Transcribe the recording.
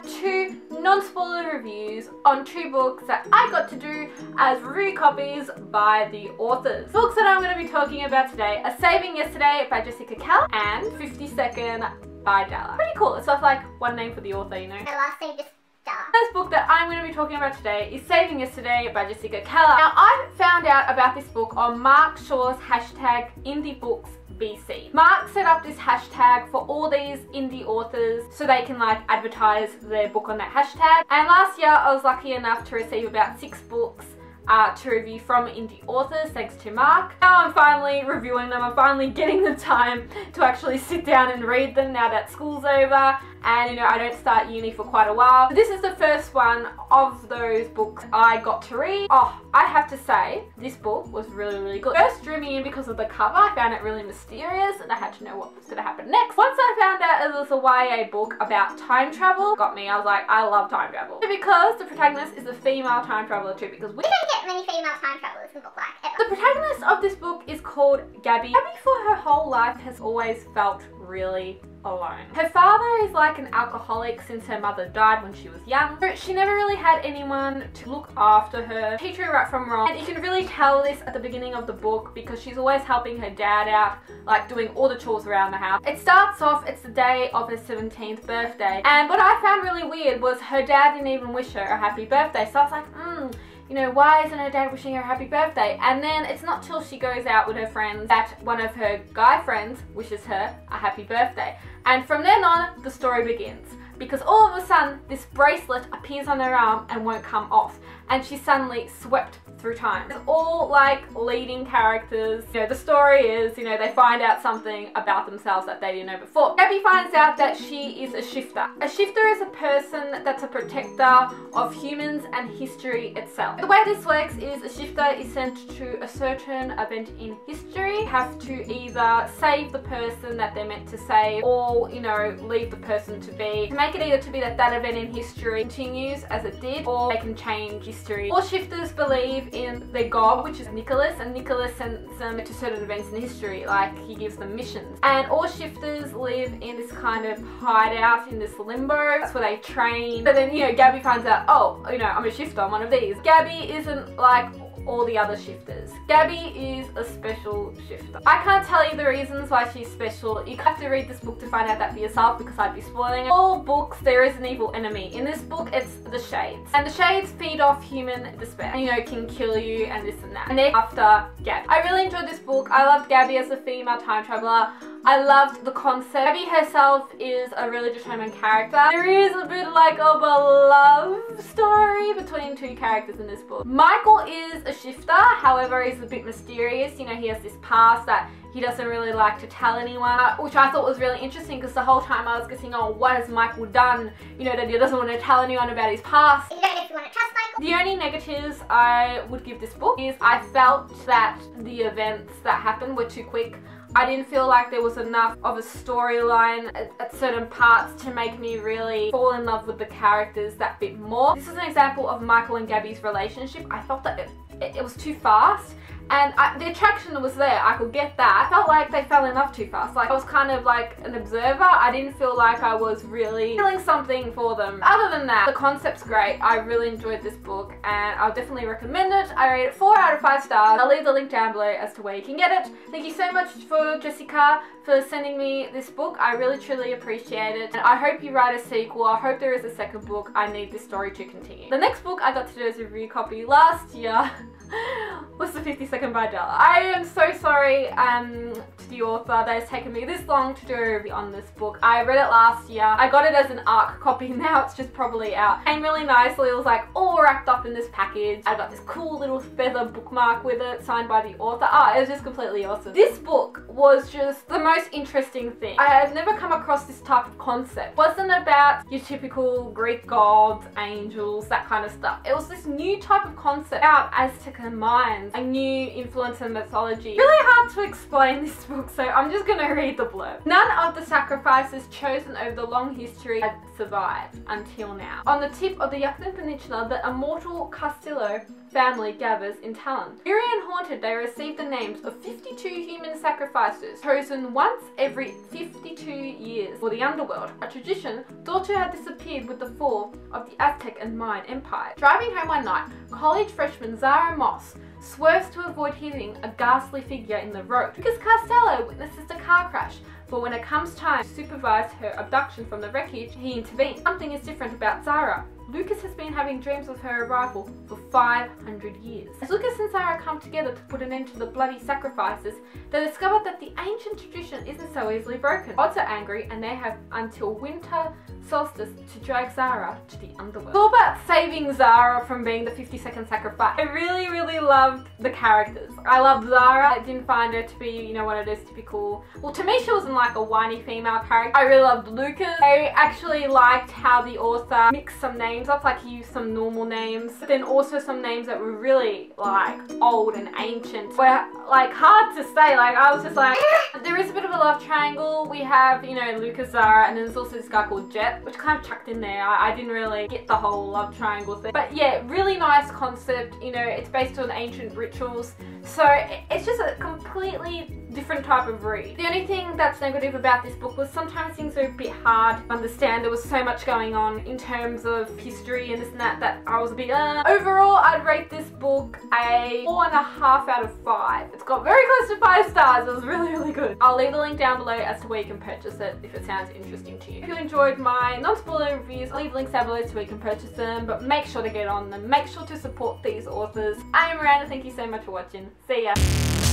2 non-spoiler reviews on 2 books that I got to do as review copies by the authors. Books that I'm going to be talking about today are Saving Yesterday by Jessica Keller and 52nd by Dela. Pretty cool. It's just like one name for the author, you know. My last name is Dela. The first book that I'm going to be talking about today is Saving Yesterday by Jessica Keller. Now, I found out about this book on Mark Shaw's hashtag IndieBooksBC. Mark set up this hashtag for all these indie authors so they can like advertise their book on that hashtag. And last year I was lucky enough to receive about 6 books to review from indie authors, thanks to Mark. Now I'm finally reviewing them. I'm finally getting the time to actually sit down and read them now that school's over. And you know, I don't start uni for quite a while. This is the first one of those books I got to read. Oh, I have to say, this book was really, really good. First drew me in because of the cover. I found it really mysterious and I had to know what was going to happen next. Once I found out it was a YA book about time travel, got me. I was like, I love time travel. Because the protagonist is a female time traveler too, because we don't get many female time travelers in book like ever. The protagonist of this book is called Gabby. Gabby for her whole life has always felt really alone. Her father is like an alcoholic since her mother died when she was young. So she never really had anyone to look after her, teach her right from wrong. And you can really tell this at the beginning of the book because she's always helping her dad out, like doing all the chores around the house. It starts off, it's the day of her 17th birthday. And what I found really weird was her dad didn't even wish her a happy birthday. So I was like, you know, why isn't her dad wishing her a happy birthday? And then it's not till she goes out with her friends that one of her guy friends wishes her a happy birthday. And from then on, the story begins. Because all of a sudden, this bracelet appears on her arm and won't come off. And she's suddenly swept through time. It's all like leading characters. You know, the story is, you know, they find out something about themselves that they didn't know before. Gabby finds out that she is a shifter. A shifter is a person that's a protector of humans and history itself. The way this works is a shifter is sent to a certain event in history, have to either save the person that they're meant to save or, you know, leave the person to be. To make it either to be that event in history continues as it did, or they can change history. All shifters believe in their god, which is Nicholas, and Nicholas sends them to certain events in history, like he gives them missions. And all shifters live in this kind of hideout, in this limbo. That's where they train. But then, you know, Gabby finds out, oh, you know, I'm a shifter, I'm one of these. Gabby isn't like all the other shifters. Gabby is a special shifter. I can't tell you the reasons why she's special. You have to read this book to find out that for yourself because I'd be spoiling it. All books, there is an evil enemy. In this book, it's the Shades. And the Shades feed off human despair. And, you know, can kill you and this and that. And they're after Gabby. I really enjoyed this book. I loved Gabby as a female time traveler. I loved the concept. Gabby herself is a really determined character. There is a bit like of a love story between 2 characters in this book. Michael is a shifter, however he's a bit mysterious. You know, he has this past that he doesn't really like to tell anyone, which I thought was really interesting because the whole time I was guessing, oh, what has Michael done? You know, that he doesn't want to tell anyone about his past. You don't know if you want to trust Michael. The only negatives I would give this book is I felt that the events that happened were too quick. I didn't feel like there was enough of a storyline at certain parts to make me really fall in love with the characters that bit more. This is an example of Michael and Gabby's relationship. I felt that it was too fast. And the attraction was there, I could get that. I felt like they fell in love too fast. Like I was kind of like an observer. I didn't feel like I was really feeling something for them. Other than that, the concept's great. I really enjoyed this book and I'll definitely recommend it. I rate it 4 out of 5 stars. I'll leave the link down below as to where you can get it. Thank you so much for Jessica for sending me this book. I really truly appreciate it. And I hope you write a sequel. I hope there is a second book. I need this story to continue. The next book I got to do as a review copy last year was the 52nd by Dela. I am so sorry to the author that it's taken me this long to do a review on this book. I read it last year. I got it as an ARC copy. Now it's just probably out. Came really nicely. It was like all wrapped up in this package. I got this cool little feather bookmark with it signed by the author. It was just completely awesome. This book was just the most interesting thing. I have never come across this type of concept. It wasn't about your typical Greek gods, angels, that kind of stuff. It was this new type of concept about Aztec minds, a new influence in mythology. Really hard to explain this book, so I'm just gonna read the blurb. None of the sacrifices chosen over the long history had survived until now. On the tip of the Yucatan Peninsula, the immortal Castillo family gathers in Talon. Eerie and haunted, they receive the names of 52 human sacrifices, chosen once every 52 years for the underworld, a tradition thought to have disappeared with the fall of the Aztec and Mayan Empire. Driving home one night, college freshman Zara Moss swerves to avoid hitting a ghastly figure in the road. Lucas Costello witnesses the car crash, but when it comes time to supervise her abduction from the wreckage, he intervenes. Something is different about Zara. Lucas has been having dreams of her arrival for 500 years. As Lucas and Zara come together to put an end to the bloody sacrifices, they discover that the ancient tradition isn't so easily broken. Odds are angry and they have until winter solstice to drag Zara to the underworld. It's all about saving Zara from being the 52nd sacrifice. I really loved the characters. I loved Zara. I didn't find her to be, you know, one of those typical... Well, to me she wasn't like a whiny female character. I really loved Lucas. I actually liked how the author mixed some names up, like he used some normal names, but then also some names that were really like old and ancient, were like hard to say. Like I was just like, there is a bit of a love triangle. We have, you know, Lucas, Zara, and then there's also this guy called Jet, which kind of chucked in there. I didn't really get the whole love triangle thing, but yeah, really nice concept. You know, it's based on ancient rituals, so it's just a completely different type of read. The only thing that's negative about this book was sometimes things are a bit hard to understand. There was so much going on in terms of history and this and that I was a bit Overall, I'd rate this book a 4.5 out of 5. It's got very close to 5 stars. It was really good. I'll leave the link down below as to where you can purchase it if it sounds interesting to you. If you enjoyed my non-spoiler reviews, I'll leave links down below to where you can purchase them, but make sure to get on them. Make sure to support these authors. I am Miranda. Thank you so much for watching. See ya.